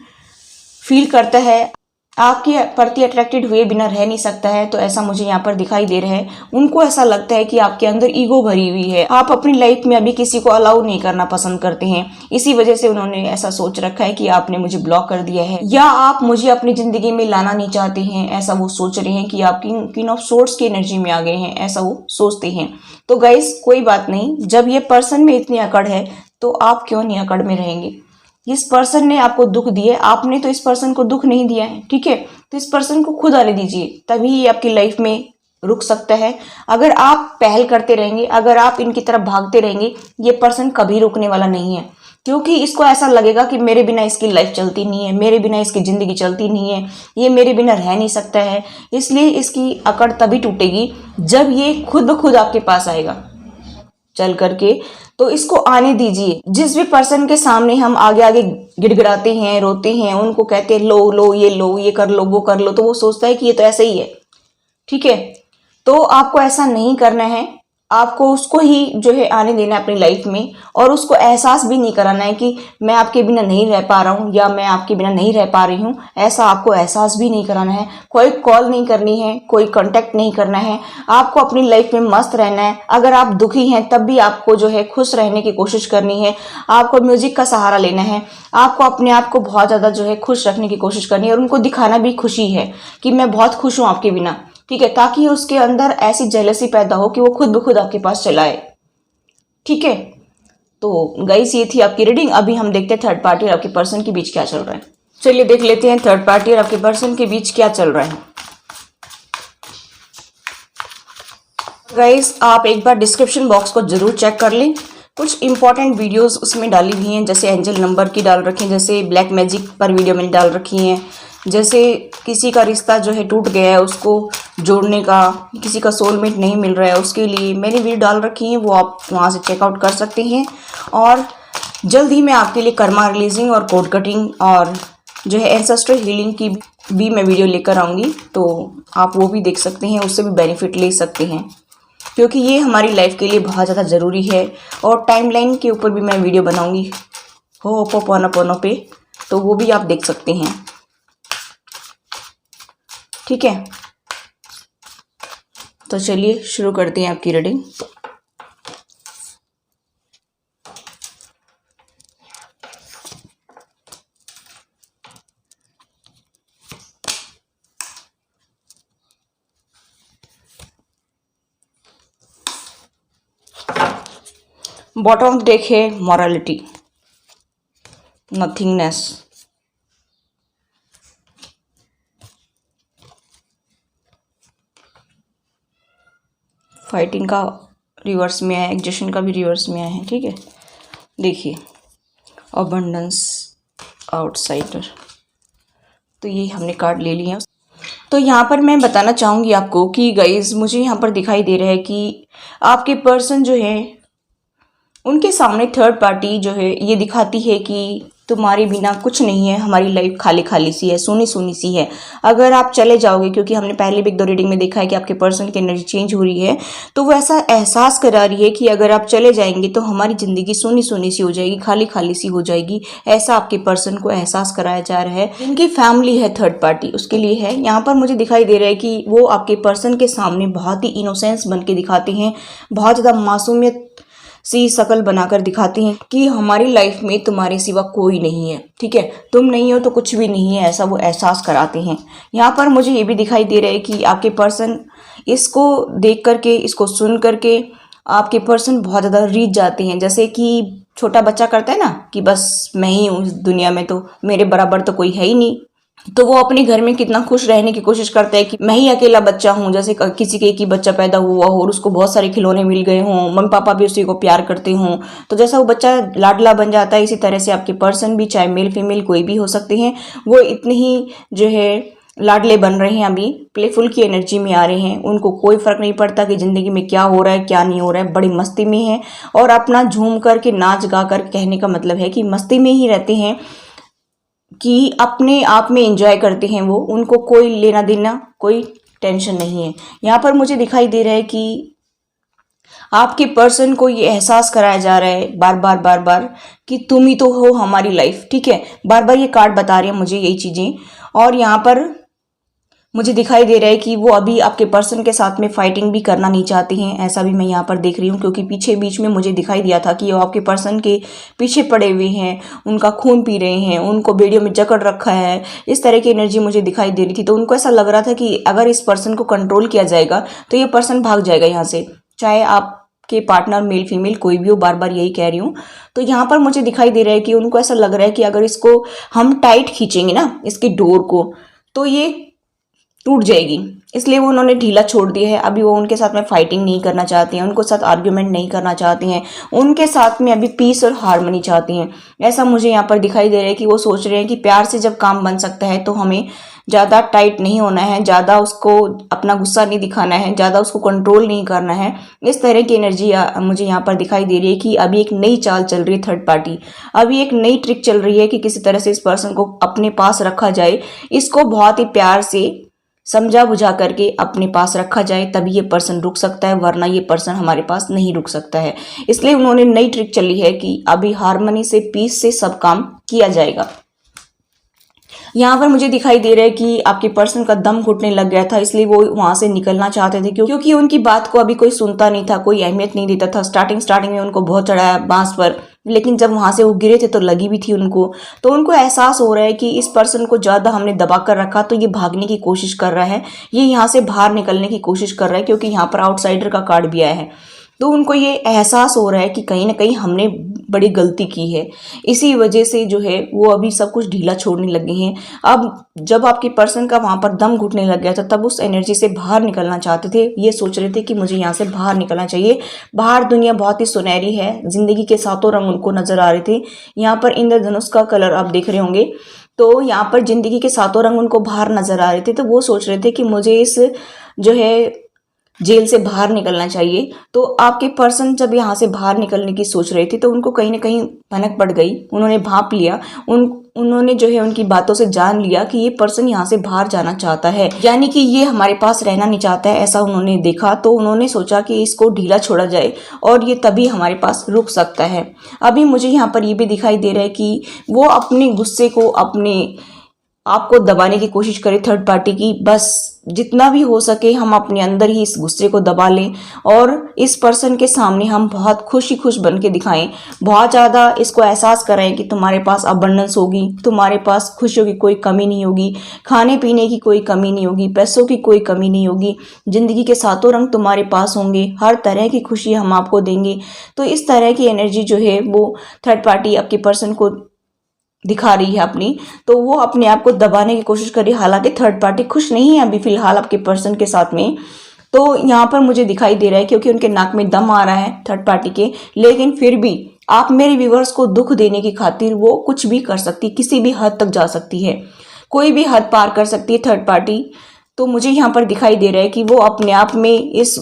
फील करता है, आपके प्रति अट्रैक्टेड हुए बिना रह नहीं सकता है। तो ऐसा मुझे यहाँ पर दिखाई दे रहा है। उनको ऐसा लगता है कि आपके अंदर ईगो भरी हुई है, आप अपनी लाइफ में अभी किसी को अलाउ नहीं करना पसंद करते हैं। इसी वजह से उन्होंने ऐसा सोच रखा है कि आपने मुझे ब्लॉक कर दिया है, या आप मुझे अपनी जिंदगी में लाना नहीं चाहते हैं। ऐसा वो सोच रहे हैं कि आप क्वीन ऑफ सोर्ड्स की एनर्जी में आ गए हैं, ऐसा वो सोचते हैं। तो गाइस कोई बात नहीं, जब ये पर्सन में इतनी अकड़ है तो आप क्यों नहीं अकड़ में रहेंगे? इस पर्सन ने आपको दुख दिया, आपने तो इस पर्सन को दुख नहीं दिया है। ठीक है, तो इस पर्सन को खुद आने दीजिए, तभी ये आपकी लाइफ में रुक सकता है। अगर आप पहल करते रहेंगे, अगर आप इनकी तरफ भागते रहेंगे, ये पर्सन कभी रुकने वाला नहीं है, क्योंकि इसको ऐसा लगेगा कि मेरे बिना इसकी लाइफ चलती नहीं है, मेरे बिना इसकी जिंदगी चलती नहीं है, ये मेरे बिना रह नहीं सकता है। इसलिए इसकी अकड़ तभी टूटेगी जब ये खुद ब खुद आपके पास आएगा चल करके। तो इसको आने दीजिए। जिस भी पर्सन के सामने हम आगे आगे गिड़गिड़ाते हैं, रोते हैं, उनको कहते हैं लो लो, ये लो, ये कर लो, वो कर लो, तो वो सोचता है कि ये तो ऐसे ही है। ठीक है, तो आपको ऐसा नहीं करना है। आपको उसको ही जो है आने देना है अपनी लाइफ में, और उसको एहसास भी नहीं कराना है कि मैं आपके बिना नहीं रह पा रहा हूँ या मैं आपके बिना नहीं रह पा रही हूँ। ऐसा आपको एहसास भी नहीं कराना है। कोई कॉल नहीं करनी है, कोई कांटेक्ट नहीं करना है। आपको अपनी लाइफ में मस्त रहना है। अगर आप दुखी हैं तब भी आपको जो है खुश रहने की कोशिश करनी है। आपको म्यूजिक का सहारा लेना है। आपको अपने आप को बहुत ज़्यादा जो है खुश रखने की कोशिश करनी है, और उनको दिखाना भी खुशी है कि मैं बहुत खुश हूँ आपके बिना, ठीक है, ताकि उसके अंदर ऐसी जेलसी पैदा हो कि वो खुद ब खुद आपके पास चला आए। ठीक है, तो गाइस ये थी आपकी रीडिंग। अभी हम देखते हैं थर्ड पार्टी और आपके पर्सन के बीच क्या चल रहा है। चलिए देख लेते हैं थर्ड पार्टी और आपके पर्सन के बीच क्या चल रहा है। गाइस आप एक बार डिस्क्रिप्शन बॉक्स को जरूर चेक कर लें। कुछ इंपॉर्टेंट वीडियोस उसमें डाली हुई हैं, जैसे एंजल नंबर की डाल रखी हैं, जैसे ब्लैक मैजिक पर वीडियो मैंने डाल रखी हैं, जैसे किसी का रिश्ता जो है टूट गया है उसको जोड़ने का, किसी का सोलमेट नहीं मिल रहा है उसके लिए मैंने वीडियो डाल रखी हैं, वो आप वहाँ से चेकआउट कर सकते हैं। और जल्द ही मैं आपके लिए कर्मा रिलीजिंग और कोड कटिंग और जो है एंसेस्ट्रल हीलिंग की भी मैं वीडियो लेकर आऊँगी, तो आप वो भी देख सकते हैं, उससे भी बेनिफिट ले सकते हैं, क्योंकि ये हमारी लाइफ के लिए बहुत ज़्यादा ज़रूरी है। और टाइमलाइन के ऊपर भी मैं वीडियो बनाऊँगी होपोनोपोनो पे, तो वो भी आप देख सकते हैं। ठीक है, तो चलिए शुरू करते हैं आपकी reading. Bottom of the deck है मॉरलिटी, नथिंगनेस, फाइटिंग का रिवर्स में है, एग्जेशन का भी रिवर्स में है। ठीक है, देखिए अबंडेंस, आउटसाइडर, तो ये हमने कार्ड ले लिए हैं। तो यहाँ पर मैं बताना चाहूँगी आपको कि गाइज मुझे यहाँ पर दिखाई दे रहा है कि आपके पर्सन जो है उनके सामने थर्ड पार्टी जो है ये दिखाती है कि तुम्हारे बिना कुछ नहीं है, हमारी लाइफ खाली खाली सी है, सोनी सोनी सी है। अगर आप चले जाओगे, क्योंकि हमने पहले भी एक दो रीडिंग में देखा है कि आपके पर्सन की एनर्जी चेंज हो रही है, तो वो ऐसा एहसास करा रही है कि अगर आप चले जाएंगे तो हमारी ज़िंदगी सोनी सोनी सी हो जाएगी, खाली खाली सी हो जाएगी। ऐसा आपके पर्सन को एहसास कराया जा रहा है। जिनकी फैमिली है थर्ड पार्टी उसके लिए है। यहाँ पर मुझे दिखाई दे रहा है कि वो आपके पर्सन के सामने बहुत ही इनोसेंस बन के दिखाते हैं, बहुत ज़्यादा मासूमियत सी शकल बनाकर दिखाती हैं कि हमारी लाइफ में तुम्हारे सिवा कोई नहीं है। ठीक है, तुम नहीं हो तो कुछ भी नहीं है, ऐसा वो एहसास कराते हैं। यहाँ पर मुझे ये भी दिखाई दे रहा है कि आपके पर्सन इसको देख करके, इसको सुन करके आपके पर्सन बहुत ज़्यादा रीझ जाते हैं, जैसे कि छोटा बच्चा करता है ना कि बस मैं ही हूँ इस दुनिया में, तो मेरे बराबर तो कोई है ही नहीं। तो वो अपने घर में कितना खुश रहने की कोशिश करता है कि मैं ही अकेला बच्चा हूँ, जैसे किसी के एक ही बच्चा पैदा हुआ हो और उसको बहुत सारे खिलौने मिल गए हों, मम्मी पापा भी उसी को प्यार करते हों, तो जैसा वो बच्चा लाडला बन जाता है, इसी तरह से आपके पर्सन भी, चाहे मेल फीमेल कोई भी हो सकते हैं, वो इतने ही जो है लाडले बन रहे हैं, अभी प्लेफुल की एनर्जी में आ रहे हैं। उनको कोई फर्क नहीं पड़ता कि ज़िंदगी में क्या हो रहा है क्या नहीं हो रहा है, बड़ी मस्ती में है और अपना झूम करके नाच गा कर, कहने का मतलब है कि मस्ती में ही रहते हैं, कि अपने आप में एंजॉय करते हैं वो, उनको कोई लेना देना, कोई टेंशन नहीं है। यहाँ पर मुझे दिखाई दे रहा है कि आपके पर्सन को ये एहसास कराया जा रहा है बार बार बार बार कि तुम ही तो हो हमारी लाइफ। ठीक है, बार बार ये कार्ड बता रहे हैं मुझे यही चीज़ें। और यहाँ पर मुझे दिखाई दे रहा है कि वो अभी आपके पर्सन के साथ में फाइटिंग भी करना नहीं चाहते हैं, ऐसा भी मैं यहाँ पर देख रही हूँ, क्योंकि पीछे बीच में मुझे दिखाई दिया था कि वो आपके पर्सन के पीछे पड़े हुए हैं, उनका खून पी रहे हैं, उनको बेड़ियों में जकड़ रखा है, इस तरह की एनर्जी मुझे दिखाई दे रही थी। तो उनको ऐसा लग रहा था कि अगर इस पर्सन को कंट्रोल किया जाएगा तो ये पर्सन भाग जाएगा यहाँ से, चाहे आप के पार्टनर मेल फीमेल कोई भी हो, बार बार यही कह रही हूँ। तो यहाँ पर मुझे दिखाई दे रहा है कि उनको ऐसा लग रहा है कि अगर इसको हम टाइट खींचेंगे ना, इसकी डोर को, तो ये टूट जाएगी, इसलिए वो उन्होंने ढीला छोड़ दिया है। अभी वो उनके साथ में फाइटिंग नहीं करना चाहते हैं, उनको साथ आर्ग्यूमेंट नहीं करना चाहते हैं, उनके साथ में अभी पीस और हार्मनी चाहती हैं। ऐसा मुझे यहाँ पर दिखाई दे रहा है कि वो सोच रहे हैं कि प्यार से जब काम बन सकता है तो हमें ज़्यादा टाइट नहीं होना है, ज़्यादा उसको अपना गुस्सा नहीं दिखाना है, ज़्यादा उसको कंट्रोल नहीं करना है। इस तरह की एनर्जी मुझे यहाँ पर दिखाई दे रही है कि अभी एक नई चाल चल रही है थर्ड पार्टी, अभी एक नई ट्रिक चल रही है कि किसी तरह से इस पर्सन को अपने पास रखा जाए, इसको बहुत ही प्यार से समझा बुझा करके अपने पास रखा जाए, तभी ये पर्सन रुक सकता है, वरना ये पर्सन हमारे पास नहीं रुक सकता है। इसलिए उन्होंने नई ट्रिक चली है कि अभी हार्मनी से, पीस से सब काम किया जाएगा। यहाँ पर मुझे दिखाई दे रहा है कि आपके पर्सन का दम घुटने लग गया था, इसलिए वो वहां से निकलना चाहते थे, क्योंकि उनकी बात को अभी कोई सुनता नहीं था, कोई अहमियत नहीं देता था। स्टार्टिंग में उनको बहुत चढ़ाया बांस पर, लेकिन जब वहां से वो गिरे थे तो लगी भी थी उनको। तो उनको एहसास हो रहा है कि इस पर्सन को ज्यादा हमने दबा कर रखा, तो ये भागने की कोशिश कर रहा है, ये यहाँ से बाहर निकलने की कोशिश कर रहा है, क्योंकि यहाँ पर आउटसाइडर का कार्ड भी आया है। तो उनको ये एहसास हो रहा है कि कहीं ना कहीं हमने बड़ी गलती की है, इसी वजह से जो है वो अभी सब कुछ ढीला छोड़ने लगे हैं। अब जब आपके पर्सन का वहां पर दम घुटने लग गया था, तब उस एनर्जी से बाहर निकलना चाहते थे। ये सोच रहे थे कि मुझे यहाँ से बाहर निकलना चाहिए। बाहर दुनिया बहुत ही सुनहरी है, जिंदगी के सातों रंग उनको नजर आ रहे थे। यहाँ पर इंद्रधनुष का कलर आप देख रहे होंगे, तो यहाँ पर जिंदगी के सातों रंग उनको बाहर नजर आ रहे थे। तो वो सोच रहे थे कि मुझे इस जो है जेल से बाहर निकलना चाहिए। तो आपके पर्सन जब यहाँ से बाहर निकलने की सोच रहे थे, तो उनको कहीं ना कहीं भनक पड़ गई। उन्होंने भांप लिया, उन्होंने जो है उनकी बातों से जान लिया कि ये पर्सन यहाँ से बाहर जाना चाहता है, यानी कि ये हमारे पास रहना नहीं चाहता है, ऐसा उन्होंने देखा। तो उन्होंने सोचा कि इसको ढीला छोड़ा जाए और ये तभी हमारे पास रुक सकता है। अभी मुझे यहाँ पर ये भी दिखाई दे रहा है कि वो अपने गुस्से को, अपने आपको दबाने की कोशिश करे थर्ड पार्टी की। बस जितना भी हो सके हम अपने अंदर ही इस गुस्से को दबा लें और इस पर्सन के सामने हम बहुत खुश बन के दिखाएं, बहुत ज़्यादा इसको एहसास कराएं कि तुम्हारे पास अबंडेंस होगी, तुम्हारे पास खुशियों की कोई कमी नहीं होगी, खाने पीने की कोई कमी नहीं होगी, पैसों की कोई कमी नहीं होगी, जिंदगी के सातों रंग तुम्हारे पास होंगे, हर तरह की खुशी हम आपको देंगे। तो इस तरह की एनर्जी जो है वो थर्ड पार्टी आपके पर्सन को दिखा रही है अपनी। तो वो अपने आप को दबाने की कोशिश कर रही है, हालांकि थर्ड पार्टी खुश नहीं है अभी फिलहाल आपके पर्सन के साथ में। तो यहाँ पर मुझे दिखाई दे रहा है, क्योंकि उनके नाक में दम आ रहा है थर्ड पार्टी के, लेकिन फिर भी आप मेरे व्यूवर्स को दुख देने की खातिर वो कुछ भी कर सकती, किसी भी हद तक जा सकती है, कोई भी हद पार कर सकती है थर्ड पार्टी। तो मुझे यहाँ पर दिखाई दे रहा है कि वो अपने आप में इस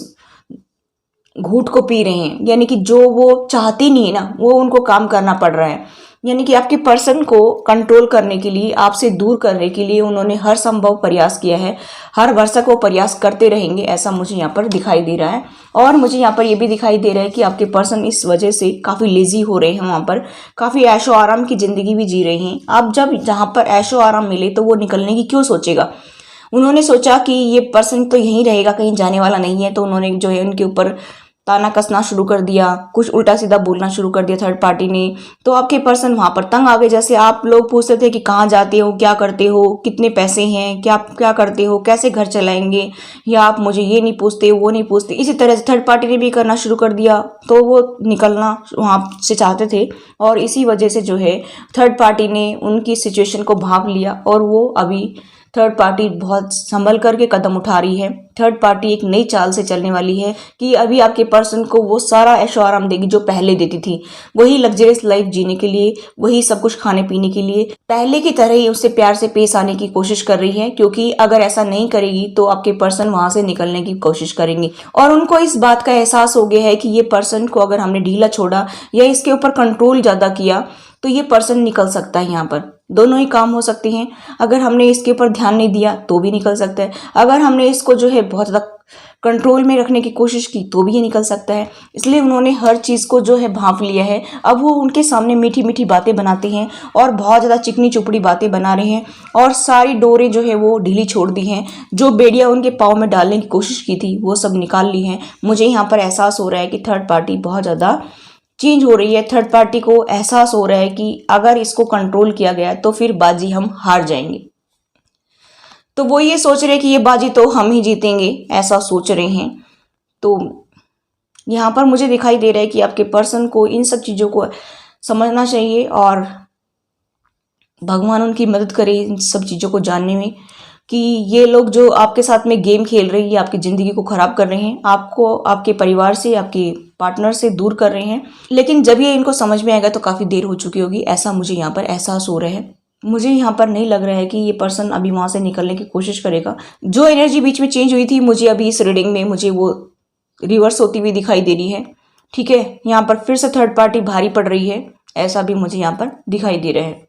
घूंट को पी रहे हैं, यानी कि जो वो चाहती नहीं है ना, वो उनको काम करना पड़ रहा है। यानी कि आपके पर्सन को कंट्रोल करने के लिए, आपसे दूर करने के लिए उन्होंने हर संभव प्रयास किया है, हर वर्षक वो प्रयास करते रहेंगे, ऐसा मुझे यहाँ पर दिखाई दे रहा है। और मुझे यहाँ पर ये भी दिखाई दे रहा है कि आपके पर्सन इस वजह से काफ़ी लेजी हो रहे हैं, वहाँ पर काफ़ी ऐशो आराम की ज़िंदगी भी जी रहे हैं। अब जब जहाँ पर ऐशो आराम मिले तो वो निकलने की क्यों सोचेगा। उन्होंने सोचा कि ये पर्सन तो यहीं रहेगा, कहीं जाने वाला नहीं है, तो उन्होंने जो है उनके ऊपर ताना कसना शुरू कर दिया, कुछ उल्टा सीधा बोलना शुरू कर दिया थर्ड पार्टी ने। तो आपके पर्सन वहां पर तंग आ गए। जैसे आप लोग पूछते थे कि कहाँ जाते हो, क्या करते हो, कितने पैसे हैं, क्या क्या करते हो, कैसे घर चलाएंगे, या आप मुझे ये नहीं पूछते, वो नहीं पूछते। इसी तरह से थर्ड पार्टी ने भी करना शुरू कर दिया। तो वो निकलना वहां से चाहते थे, और इसी वजह से जो है थर्ड पार्टी ने उनकी सिचुएशन को भांप लिया, और वो अभी थर्ड पार्टी बहुत संभल करके कदम उठा रही है। थर्ड पार्टी एक नई चाल से चलने वाली है कि अभी आपके पर्सन को वो सारा ऐशो आराम देगी जो पहले देती थी, वही लग्जरियस लाइफ जीने के लिए, वही सब कुछ खाने पीने के लिए पहले की तरह ही उससे प्यार से पेश आने की कोशिश कर रही है। क्योंकि अगर ऐसा नहीं करेगी तो आपके पर्सन वहां से निकलने की कोशिश करेंगे, और उनको इस बात का एहसास हो गया है कि ये पर्सन को अगर हमने ढीला छोड़ा या इसके ऊपर कंट्रोल ज्यादा किया तो ये पर्सन निकल सकता है। यहाँ पर दोनों ही काम हो सकते हैं। अगर हमने इसके ऊपर ध्यान नहीं दिया तो भी निकल सकता है, अगर हमने इसको जो है बहुत ज़्यादा कंट्रोल में रखने की कोशिश की तो भी ये निकल सकता है। इसलिए उन्होंने हर चीज़ को जो है भांप लिया है। अब वो उनके सामने मीठी मीठी बातें बनाते हैं और बहुत ज़्यादा चिकनी चुपड़ी बातें बना रहे हैं, और सारी डोरें जो है वो ढीली छोड़ दी हैं। जो बेड़ियाँ उनके पाँव में डालने की कोशिश की थी वो सब निकाल ली हैं। मुझे यहाँ पर एहसास हो रहा है कि थर्ड पार्टी बहुत ज़्यादा चेंज हो रही है। थर्ड पार्टी को एहसास हो रहा है कि अगर इसको कंट्रोल किया गया तो फिर बाजी हम हार जाएंगे। तो वो ये सोच रहे हैं कि ये बाजी तो हम ही जीतेंगे, ऐसा सोच रहे हैं। तो यहाँ पर मुझे दिखाई दे रहा है कि आपके पर्सन को इन सब चीज़ों को समझना चाहिए, और भगवान उनकी मदद करे इन सब चीज़ों को जानने में कि ये लोग जो आपके साथ में गेम खेल रही है, आपकी ज़िंदगी को ख़राब कर रहे हैं, आपको आपके परिवार से, आपके पार्टनर से दूर कर रहे हैं। लेकिन जब ये इनको समझ में आएगा तो काफ़ी देर हो चुकी होगी, ऐसा मुझे यहाँ पर एहसास हो रहा है। मुझे यहाँ पर नहीं लग रहा है कि ये पर्सन अभी वहाँ से निकलने की कोशिश करेगा। जो एनर्जी बीच में चेंज हुई थी, मुझे अभी इस रीडिंग में मुझे वो रिवर्स होती हुई दिखाई दे रही है। ठीक है, यहाँ पर फिर से थर्ड पार्टी भारी पड़ रही है, ऐसा भी मुझे यहाँ पर दिखाई दे रहा है।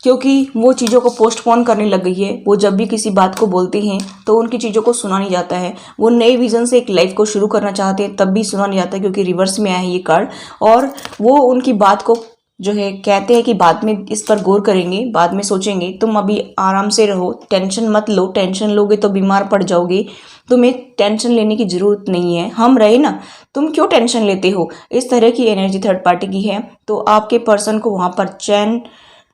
क्योंकि वो चीज़ों को पोस्टपोन करने लग गई है। वो जब भी किसी बात को बोलते हैं तो उनकी चीज़ों को सुना नहीं जाता है। वो नए विजन से एक लाइफ को शुरू करना चाहते हैं तब भी सुना नहीं जाता, क्योंकि रिवर्स में आया है ये कार्ड। और वो उनकी बात को जो है कहते हैं कि बाद में इस पर गौर करेंगे, बाद में सोचेंगे। तुम अभी आराम से रहो, टेंशन मत लो, टेंशन लोगे तो बीमार पड़ जाओगे। तुम्हें टेंशन लेने की ज़रूरत नहीं है, हम रहे ना, तुम क्यों टेंशन लेते हो। इस तरह की एनर्जी थर्ड पार्टी की है। तो आपके पर्सन को वहाँ पर चैन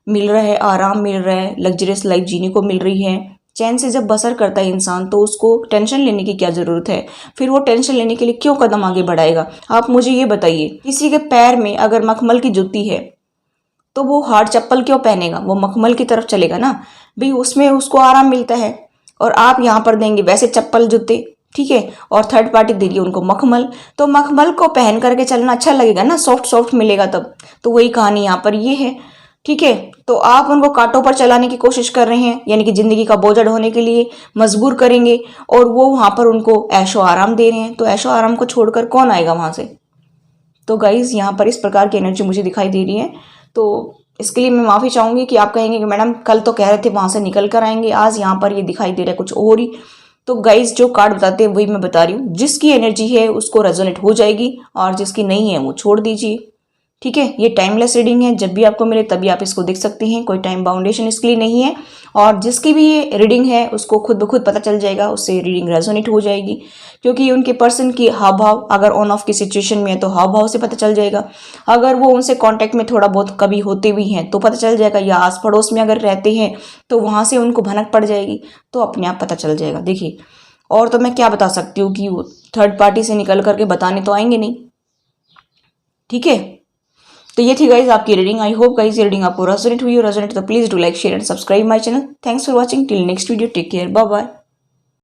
मिल रहा है, आराम मिल रहा है, लग्जरियस लाइफ जीने को मिल रही है। चैन से जब बसर करता है इंसान तो उसको टेंशन लेने की क्या ज़रूरत है। फिर वो टेंशन लेने के लिए क्यों कदम आगे बढ़ाएगा। आप मुझे ये बताइए, किसी के पैर में अगर मखमल की जूती है तो वो हार्ड चप्पल क्यों पहनेगा, वो मखमल की तरफ चलेगा ना भाई, उसमें उसको आराम मिलता है। और आप यहाँ पर देंगे वैसे चप्पल जूते, ठीक है, और थर्ड पार्टी दे रही है उनको मखमल, तो मखमल को पहन करके चलना अच्छा लगेगा ना, सॉफ्ट सॉफ्ट मिलेगा तब। तो वही कहानी यहाँ पर ये है, ठीक है। तो आप उनको कांटों पर चलाने की कोशिश कर रहे हैं, यानी कि जिंदगी का बोझ ढोने के लिए मजबूर करेंगे, और वो वहां पर उनको ऐशो आराम दे रहे हैं। तो ऐशो आराम को छोड़कर कौन आएगा वहां से। तो गाइज यहाँ पर इस प्रकार की एनर्जी मुझे दिखाई दे रही है। तो इसके लिए मैं माफ़ी चाहूँगी कि आप कहेंगे कि मैडम कल तो कह रहे थे वहाँ से निकल कर आएंगे, आज यहाँ पर ये दिखाई दे रहा है कुछ और ही। तो गाइज जो कार्ड बताते हैं वही मैं बता रही हूँ। जिसकी एनर्जी है उसको रेजोनेट हो जाएगी, और जिसकी नहीं है वो छोड़ दीजिए, ठीक है। ये टाइमलेस रीडिंग है, जब भी आपको मिले तभी आप इसको देख सकते हैं, कोई टाइम बाउंडेशन इसके लिए नहीं है। और जिसकी भी ये रीडिंग है उसको खुद ब खुद पता चल जाएगा, उससे रीडिंग रेजोनेट हो जाएगी। क्योंकि उनके पर्सन की हाव भाव अगर ऑन ऑफ की सिचुएशन में है तो हाव भाव से पता चल जाएगा। अगर वो उनसे कांटेक्ट में थोड़ा बहुत कभी होते भी हैं तो पता चल जाएगा, या आस पड़ोस में अगर रहते हैं तो वहाँ से उनको भनक पड़ जाएगी, तो अपने आप पता चल जाएगा। देखिए, और तो मैं क्या बता सकती हूँ कि वो थर्ड पार्टी से निकल करके बताने तो आएंगे नहीं, ठीक है। तो ये थी गाइज आपकी रीडिंग। आई होप गाइज ये रीडिंग आपको रेजोनेट हुई हो। रेजोनेट तो please do like, share and subscribe my channel. Thanks for watching. Till next video, take care, bye bye.